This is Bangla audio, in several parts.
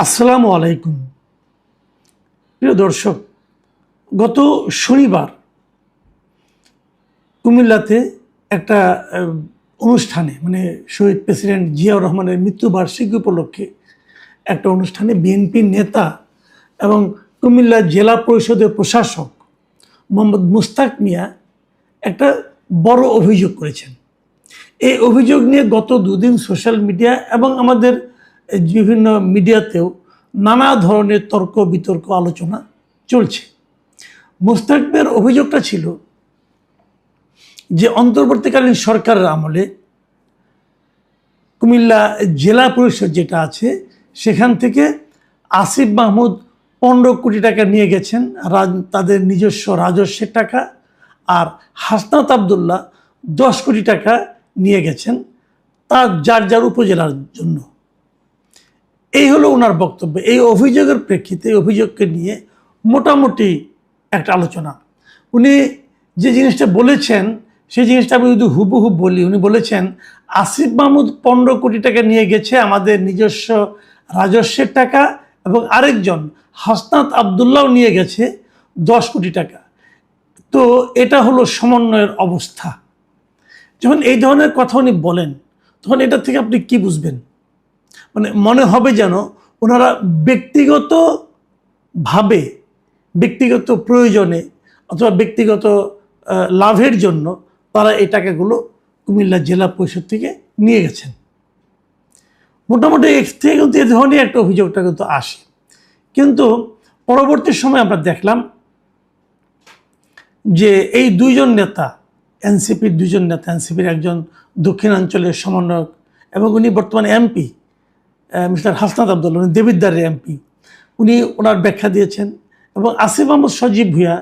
আসসালামু আলাইকুম প্রিয় দর্শক, গত শনিবার কুমিল্লাতে একটা অনুষ্ঠানে শহীদ প্রেসিডেন্ট জিয়াউর রহমানের মৃত্যুবার্ষিকী উপলক্ষে একটা অনুষ্ঠানে বিএনপি নেতা এবং কুমিল্লা জেলা পরিষদের প্রশাসক মোহাম্মদ মুস্তাক মিয়া একটা বড় অভিযোগ করেছেন। এই অভিযোগ নিয়ে গত দুদিন সোশ্যাল মিডিয়া এবং আমাদের বিভিন্ন মিডিয়াতেও নানা ধরনের তর্ক বিতর্ক আলোচনা চলছে। মুস্তাক মিয়ার অভিযোগটা ছিল যে অন্তর্বর্তীকালীন সরকারের আমলে কুমিল্লা জেলা পরিষদ যেটা আছে সেখান থেকে আসিফ মাহমুদ 15 কোটি টাকা নিয়ে গেছেন তাদের নিজস্ব রাজস্বের টাকা, আর হাসনাত আবদুল্লাহ 10 কোটি টাকা নিয়ে গেছেন তার যার যার উপজেলার জন্য। এই হলো ওনার বক্তব্য। এই অভিযোগের প্রেক্ষিতে এই অভিযোগকে নিয়ে মোটামুটি একটা আলোচনা। উনি যে জিনিসটা বলেছেন সেই জিনিসটা আমি যদি হুবহু বলি, উনি বলেছেন আসিফ মাহমুদ 15 কোটি টাকা নিয়ে গেছে আমাদের নিজস্ব রাজস্বের টাকা, এবং আরেকজন হাসনাত আবদুল্লাহ নিয়ে গেছে 10 কোটি টাকা। তো এটা হলো সমন্বয়ের অবস্থা। যখন এই ধরনের কথা উনি বলেন তখন এটা থেকে আপনি কি বুঝবেন? মনে হবে যেন ওনারা ব্যক্তিগতভাবে ব্যক্তিগত প্রয়োজনে অথবা ব্যক্তিগত লাভের জন্য তারা এই টাকাগুলো কুমিল্লা জেলা পরিষদ থেকে নিয়ে গেছেন। মোটামুটি থেকে কিন্তু এ ধরনের একটা অভিযোগটা কিন্তু আসে। কিন্তু পরবর্তী সময় আমরা দেখলাম যে এই দুইজন নেতা, এনসিপির দুইজন নেতা, এনসিপির একজন দক্ষিণাঞ্চলের সমন্বয়ক এবং উনি বর্তমানে এমপি মিস্টার হাসনাত আবদুল্লাহ, উনি দেবিদ্বারের এমপি, উনি ওনার ব্যাখ্যা দিয়েছেন। এবং আসিফ মাহমুদ সজীব ভুঁইয়া,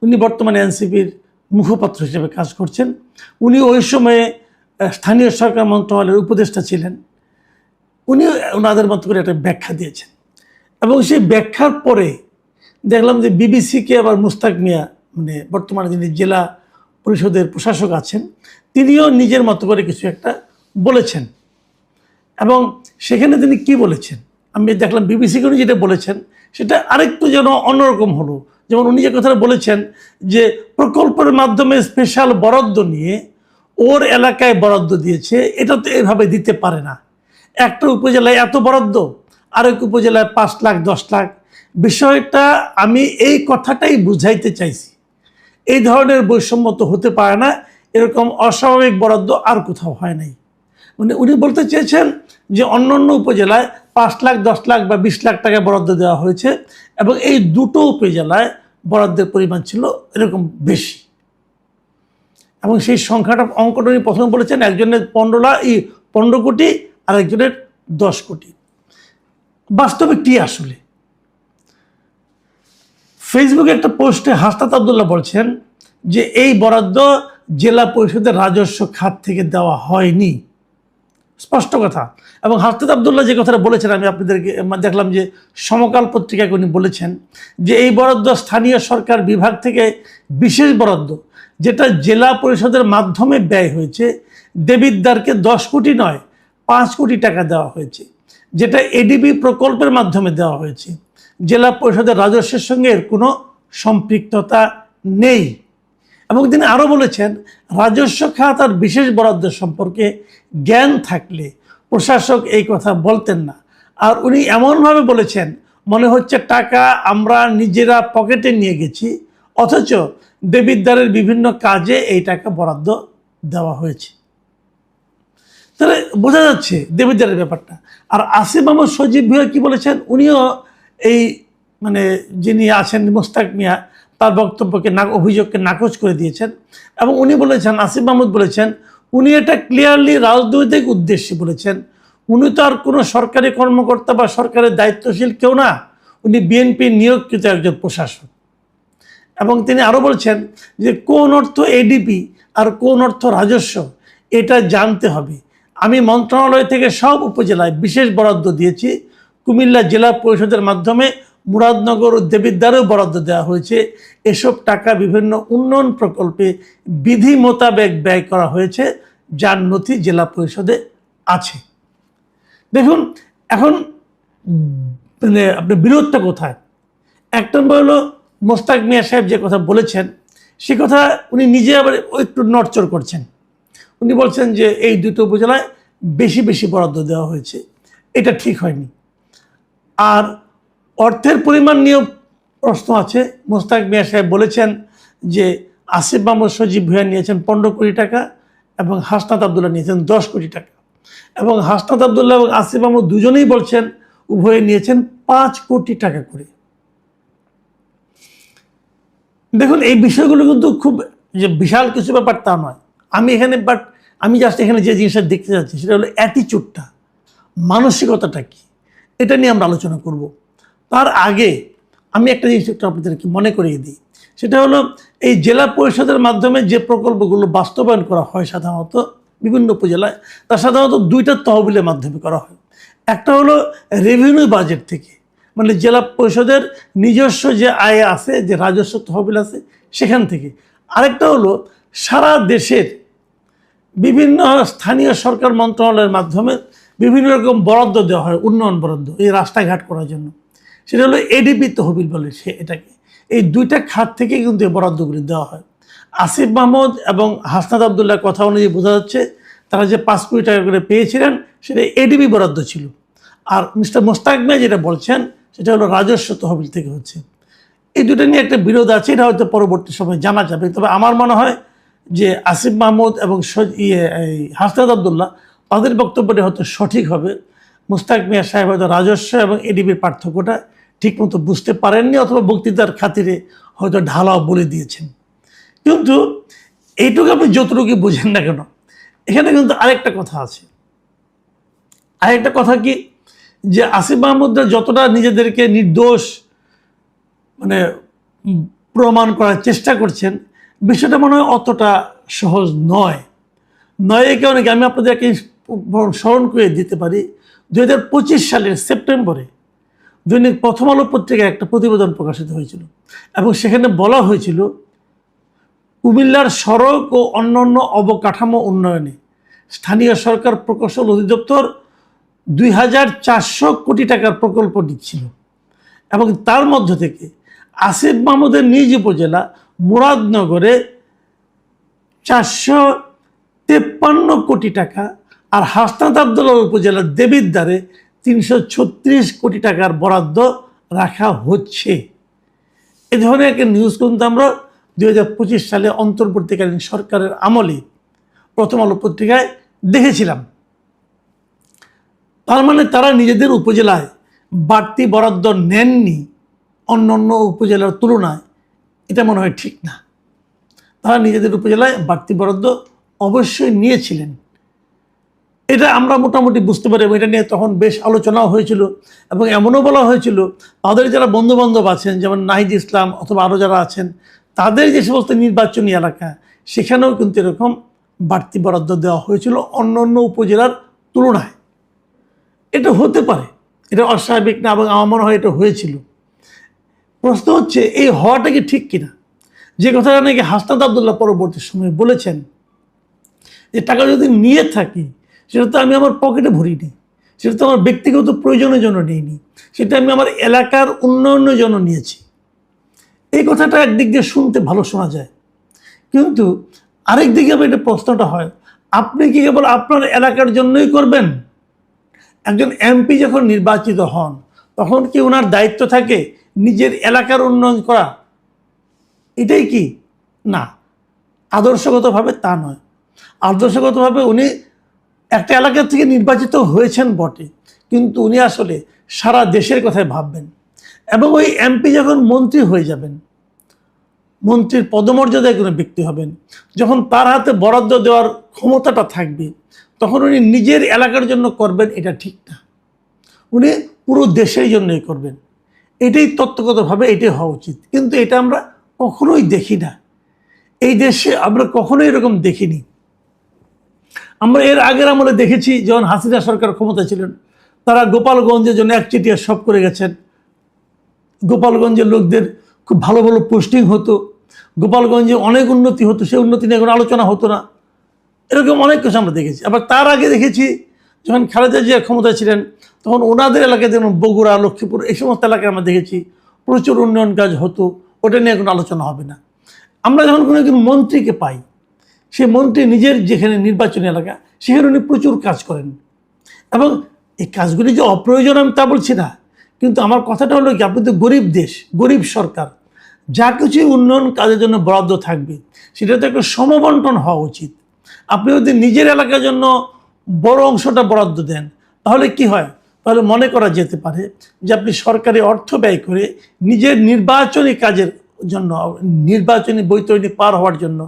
উনি বর্তমানে এনসিপির মুখপাত্র হিসেবে কাজ করছেন। উনি ওই সময়ে স্থানীয় সরকার মন্ত্রণালয়ের উপদেষ্টা ছিলেন। উনি ওনাদের মতো করে একটা ব্যাখ্যা দিয়েছেন, এবং সেই ব্যাখ্যার পরে দেখলাম যে বিবিসিকে আবার মুস্তাক মিয়া, বর্তমানে যিনি জেলা পরিষদের প্রশাসক আছেন, তিনিও নিজের মতো করে কিছু একটা বলেছেন। এবং সেখানে তিনি কি বলেছেন আমি দেখলাম, বিবিসিকে উনি যেটা বলেছেন সেটা আরেকটু যেন অন্যরকম হলো। যেমন উনি যে কথাটা বলেছেন যে প্রকল্পের মাধ্যমে স্পেশাল বরাদ্দ নিয়ে ওর এলাকায় বরাদ্দ দিয়েছে, এটা তো এভাবে দিতে পারে না। একটা উপজেলায় এত বরাদ্দ, আরেক উপজেলায় 5 লাখ 10 লাখ। বিষয়টা আমি এই কথাটাই বুঝাইতে চাইছি। এই ধরনের বৈষম্য তো হতে পারে না, এরকম অস্বাভাবিক বরাদ্দ আর কোথাও হয় নাই। উনি বলতে চেয়েছেন যে অন্যান্য উপজেলায় 5 লাখ 10 লাখ বা 20 লাখ টাকা বরাদ্দ দেওয়া হয়েছে, এবং এই দুটো উপজেলায় বরাদ্দের পরিমাণ ছিল এরকম বেশি। এবং সেই সংখ্যাটা অঙ্কটা উনি প্রথমে বলেছেন একজনের 15 কোটি আর একজনের 10 কোটি। বাস্তবে কি আসলে? ফেসবুকে একটা পোস্টে হাসনাত আবদুল্লাহ বলছেন যে এই বরাদ্দ জেলা পরিষদের রাজস্ব খাত থেকে দেওয়া হয়নি, স্পষ্ট কথা। এবং হাসনাত আবদুল্লাহ যে কথাটা বলেছেন আমি আপনাদেরকে দেখলাম যে সমকাল পত্রিকাকে উনি বলেছেন যে এই বরাদ্দ স্থানীয় সরকার বিভাগ থেকে বিশেষ বরাদ্দ, যেটা জেলা পরিষদের মাধ্যমে ব্যয় হয়েছে। দেবিদ্বারকে 10 কোটি নয় 5 কোটি টাকা দেওয়া হয়েছে, যেটা এডিবি প্রকল্পের মাধ্যমে দেওয়া হয়েছে। জেলা পরিষদের রাজস্বের সঙ্গে এর কোনো সম্পৃক্ততা নেই। এবং তিনি আরও বলেছেন রাজস্ব খাত আর বিশেষ বরাদ্দ সম্পর্কে জ্ঞান থাকলে প্রশাসক এই কথা বলতেন না। আর উনি এমনভাবে বলেছেন মনে হচ্ছে টাকা আমরা নিজেরা পকেটে নিয়ে গেছি, অথচ দেবিদ্বারের বিভিন্ন কাজে এই টাকা বরাদ্দ দেওয়া হয়েছে। তাহলে বোঝা যাচ্ছে দেবিদ্বারের ব্যাপারটা। আর আসিফ মাহমুদ সজীব ভুঁইয়া কি বলেছেন, উনিও এই যিনি আছেন মুস্তাক মিয়া তার বক্তব্যকে অভিযোগকে নাকচ করে দিয়েছেন। এবং উনি বলেছেন, আসিফ মাহমুদ বলেছেন, উনি এটা ক্লিয়ারলি রাজনৈতিক উদ্দেশ্যে বলেছেন। উনি তো আর কোনো সরকারি কর্মকর্তা বা সরকারের দায়িত্বশীল কেউ না, উনি বিএনপি নিয়োগকৃত একজন প্রশাসক। এবং তিনি আরও বলছেন যে কোন অর্থ এডিপি আর কোন অর্থ রাজস্ব এটা জানতে হবে। আমি মন্ত্রণালয় থেকে সব উপজেলায় বিশেষ বরাদ্দ দিয়েছি। কুমিল্লা জেলা পরিষদের মাধ্যমে মুরাদনগর ও দেবিদ্বারেও বরাদ্দ দেওয়া হয়েছে। এসব টাকা বিভিন্ন উন্নয়ন প্রকল্পে বিধি মোতাবেক ব্যয় করা হয়েছে, যার নথি জেলা পরিষদে আছে। দেখুন, এখন মানে আপনার বিরোধটা কোথায়? এক নম্বর হলো মোস্তাক মিয়া সাহেব যে কথা বলেছেন সে কথা উনি নিজে আবার একটু নড়চড় করছেন। উনি বলছেন যে এই দুটো উপজেলায় বেশি বেশি বরাদ্দ দেওয়া হয়েছে, এটা ঠিক হয়নি। আর অর্থের পরিমাণ নিয়েও প্রশ্ন আছে। মোস্তাক মিয়া সাহেব বলেছেন যে আসিফ মাহমুদ সজীব ভূঁইয়া নিয়েছেন 15 কোটি টাকা এবং হাসনাত আবদুল্লাহ নিয়েছেন 10 কোটি টাকা, এবং হাসনাত আবদুল্লাহ এবং আসিফ মাহমুদ দুজনেই বলছেন উভয়ে নিয়েছেন 5 কোটি টাকা করে। দেখুন, এই বিষয়গুলো কিন্তু খুব যে বিশাল কিছু ব্যাপার তা নয়। আমি জাস্ট এখানে যে জিনিসটা দেখতে যাচ্ছি সেটা হলো অ্যাটিচিউডটা, মানসিকতাটা কি, এটা নিয়ে আমরা আলোচনা করব। তার আগে আমি একটা জিনিস একটু আপনাদেরকে মনে করিয়ে দিই, সেটা হলো এই জেলা পরিষদের মাধ্যমে যে প্রকল্পগুলো বাস্তবায়ন করা হয় সাধারণত বিভিন্ন উপজেলায়, তা সাধারণত দুইটা তহবিলের মাধ্যমে করা হয়। একটা হলো রেভিনিউ বাজেট থেকে, মানে জেলা পরিষদের নিজস্ব যে আয় আছে, যে রাজস্ব তহবিল আছে সেখান থেকে। আরেকটা হলো সারা দেশের বিভিন্ন স্থানীয় সরকার মন্ত্রণালয়ের মাধ্যমে বিভিন্ন রকম বরাদ্দ দেওয়া হয়, উন্নয়ন বরাদ্দ, এই রাস্তাঘাট করার জন্য। সেটা হলো এডিপি তহবিল বলে এটাকে। এই দুইটা খাত থেকে কিন্তু এই বরাদ্দগুলি দেওয়া হয়। আসিফ মাহমুদ এবং হাসনাত আবদুল্লাহ কথা অনুযায়ী বোঝা যাচ্ছে তারা যে 5 কোটি টাকা করে পেয়েছিলেন সেটা এডিপি বরাদ্দ ছিল। আর মিস্টার মোস্তাক মিয়া যেটা বলছেন সেটা হলো রাজস্ব তহবিল থেকে হচ্ছে। এই দুটো নিয়ে একটা বিরোধ আছে, এটা হয়তো পরবর্তী সময় জানা যাবে। তবে আমার মনে হয় যে আসিফ মাহমুদ এবং হাসনাত আবদুল্লাহ তাদের বক্তব্যটা হয়তো সঠিক হবে। মোস্তাক মিয়া সাহেব হয়তো রাজস্ব এবং এডিপির পার্থক্যটা ঠিকমতো বুঝতে পারেননি, অথবা বক্তৃতার খাতিরে হয়তো ঢালাও বলে দিয়েছেন। কিন্তু এইটুকু আপনি যতটুকু বুঝেন না কেন, এখানে কিন্তু আরেকটা কথা আছে। আরেকটা কথা কি, যে আসিফ মাহমুদরা যতটা নিজেদেরকে নির্দোষ মানে প্রমাণ করার চেষ্টা করছেন, বিষয়টা মনে হয় অতটা সহজ নয়। এই কারণে আমি আপনাদেরকে স্মরণ করে দিতে পারি, 2025 সালের সেপ্টেম্বরে দৈনিক প্রথম আলো পত্রিকায় একটা প্রতিবেদন প্রকাশিত হয়েছিল, এবং সেখানে বলা হয়েছিল কুমিল্লার সড়ক ও অন্যান্য অবকাঠামো উন্নয়নে স্থানীয় সরকার প্রকৌশল অধিদপ্তর 2400 কোটি টাকার প্রকল্প দিচ্ছিল, এবং তার মধ্য থেকে আসিফ মাহমুদের নিজ উপজেলা মুরাদনগরে 453 কোটি টাকা, আর হাসনাত আবদুল্লাহ উপজেলার দেবিদ্বারে 336 কোটি টাকার বরাদ্দ রাখা হচ্ছে। এ ধরনের একটা নিউজ কিন্তু আমরা 2025 সালে অন্তর্বর্তীকালীন সরকারের আমলে প্রথম আলো পত্রিকায় দেখেছিলাম। তার মানে তারা নিজেদের উপজেলায় বাড়তি বরাদ্দ নেননি অন্যান্য উপজেলার তুলনায়, এটা মনে হয় ঠিক না। তারা নিজেদের উপজেলায় বাড়তি বরাদ্দ অবশ্যই নিয়েছিলেন, এটা আমরা মোটামুটি বুঝতে পারি। এটা নিয়ে তখন বেশ আলোচনাও হয়েছিল, এবং এমনও বলা হয়েছিল তাদের যারা বন্ধুবান্ধব আছেন, যেমন নাহিদ ইসলাম অথবা আরও যারা আছেন, তাদের যে সমস্ত নির্বাচনী এলাকা সেখানেও কিন্তু এরকম বাড়তি বরাদ্দ দেওয়া হয়েছিল অন্য অন্য উপজেলার তুলনায়। এটা হতে পারে, এটা অস্বাভাবিক না, এবং আমার মনে হয় এটা হয়েছিল। প্রশ্ন হচ্ছে এই হওয়াটা কি ঠিক কিনা। যে কথাটা নাকি হাসনাত আবদুল্লাহ পরবর্তী সময়ে বলেছেন যে টাকা যদি নিয়ে থাকি সেটা তো আমি আমার পকেটে ভরিনি, সেটা তো আমার ব্যক্তিগত প্রয়োজনের জন্য নিইনি, সেটা আমি আমার এলাকার উন্নয়নের জন্য নিয়েছি। এই কথাটা একদিক দিয়ে শুনতে ভালো শোনা যায়, কিন্তু আরেক দিকে আবার এটা প্রশ্নটা হয়, আপনি কি কেবল আপনার এলাকার জন্যই করবেন? একজন এমপি যখন নির্বাচিত হন তখন কি ওনার দায়িত্ব থাকে নিজের এলাকার উন্নয়ন করা? এটাই কি না, আদর্শগতভাবে তা নয়। আদর্শগতভাবে উনি একটা এলাকা থেকে নির্বাচিত হয়েছেন বটে, কিন্তু উনি আসলে সারা দেশের কথাই ভাববেন। এবং ওই এমপি যখন মন্ত্রী হয়ে যাবেন, মন্ত্রীর পদমর্যাদায় কোনো ব্যক্তি হবেন, যখন তার হাতে বরাদ্দ দেওয়ার ক্ষমতাটা থাকবে, তখন উনি নিজের এলাকার জন্য করবেন, এটা ঠিক না। উনি পুরো দেশের জন্যই করবেন, এটাই তত্ত্বগতভাবে এটাই হওয়া উচিত। কিন্তু এটা আমরা কখনোই দেখি না, এই দেশে আমরা কখনোই এরকম দেখিনি। আমরা এর আগের আমলে দেখেছি, যখন হাসিনা সরকার ক্ষমতা ছিলেন, তারা গোপালগঞ্জের জন্য একচেটিয়া সব করে গেছেন। গোপালগঞ্জের লোকদের খুব ভালো ভালো পোস্টিং হতো, গোপালগঞ্জে অনেক উন্নতি হতো, সেই উন্নতি নিয়ে কোনো আলোচনা হতো না। এরকম অনেক কিছু আমরা দেখেছি। আবার তার আগে দেখেছি যখন খালেদা জিয়া ক্ষমতায় ছিলেন তখন ওনাদের এলাকায় যেমন বগুড়া, লক্ষ্মীপুর এই সমস্ত এলাকায় আমরা দেখেছি প্রচুর উন্নয়ন কাজ হতো, ওটা নিয়ে কোনো আলোচনা হবে না। আমরা যখন কোনো একজন মন্ত্রীকে পাই, সেই মন্ত্রী নিজের যেখানে নির্বাচনী এলাকা সেখানে উনি প্রচুর কাজ করেন, এবং এই কাজগুলি যে অপ্রয়োজন আমি তা বলছি না, কিন্তু আমার কথাটা হলো কি, আপনি তো গরিব দেশ, গরিব সরকার, যা কিছু উন্নয়ন কাজের জন্য বরাদ্দ থাকবে সেটা তো একটা সমবন্টন হওয়া উচিত। আপনি যদি নিজের এলাকার জন্য বড় অংশটা বরাদ্দ দেন তাহলে কি হয়, তাহলে মনে করা যেতে পারে যে আপনি সরকারি অর্থ ব্যয় করে নিজের নির্বাচনী কাজের জন্য, নির্বাচনী বৈতরণী পার হওয়ার জন্য,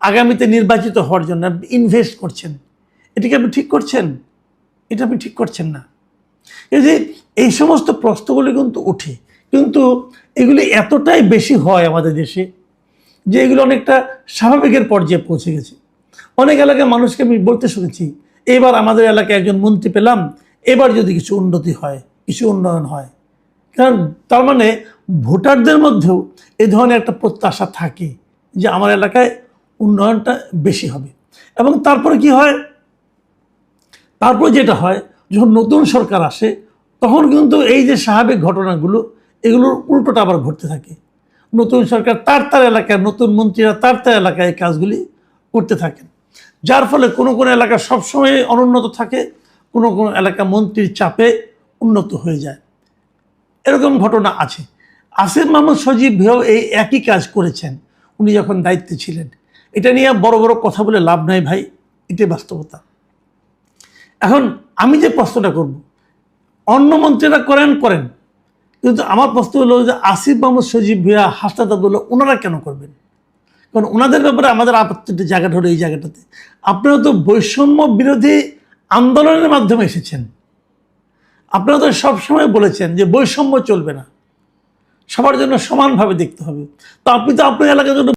আগামীতে নির্বাচিত হওয়ার জন্য ইনভেস্ট করছেন। এটাকে আপনি ঠিক করছেন? এটা আপনি ঠিক করছেন না। এই যে এই সমস্ত প্রশ্নগুলি কিন্তু ওঠে, কিন্তু এগুলি এতটাই বেশি হয় আমাদের দেশে যে এগুলো অনেকটা স্বাভাবিকের পর্যায়ে পৌঁছে গেছে। অনেক এলাকার মানুষকে আমি বলতে শুনেছি, এবার আমাদের এলাকায় একজন মন্ত্রী পেলাম, এবার যদি কিছু উন্নতি হয়, কিছু উন্নয়ন হয়। কারণ তার মানে ভোটারদের মধ্যেও এই ধরনের একটা প্রত্যাশা থাকে যে আমার এলাকায় উন্নয়নটা বেশি হবে। এবং তারপরে কি হয়, তারপর যেটা হয়, যখন নতুন সরকার আসে তখন কিন্তু এই যে স্বাভাবিক ঘটনাগুলো, এগুলোর উল্টোটা আবার ঘটতে থাকে। নতুন সরকার তার এলাকায়, নতুন মন্ত্রীরা তার এলাকায় এই কাজগুলি করতে থাকেন, যার ফলে কোনো কোনো এলাকা সবসময় অনুন্নত থাকে, কোনো কোনো এলাকা মন্ত্রীর চাপে উন্নত হয়ে যায়। এরকম ঘটনা আছে। আসিফ মাহমুদ সজীব ভাইও এই একই কাজ করেছেন উনি যখন দায়িত্বে ছিলেন। এটা নিয়ে বড় বড় কথা বলে লাভ নাই ভাই, এটাই বাস্তবতা। এখন আমি যে প্রশ্নটা করব, অন্য মন্ত্রীরা করেন, কিন্তু আমার প্রশ্ন হলো যে আসিফ মাহমুদ সজীব ভাইয়া, হাসনাত আব্দুল্লাহ, ওনারা কেন করবেন? কারণ ওনাদের ব্যাপারে আমাদের আপত্তির জায়গাটা হলো এই জায়গাটাতে, আপনারা তো বৈষম্য বিরোধী আন্দোলনের মাধ্যমে এসেছেন। আপনারা তো সবসময় বলেছেন যে বৈষম্য চলবে না, সবার জন্য সমানভাবে দেখতে হবে। তো আপনি তো আপনার এলাকার জন্য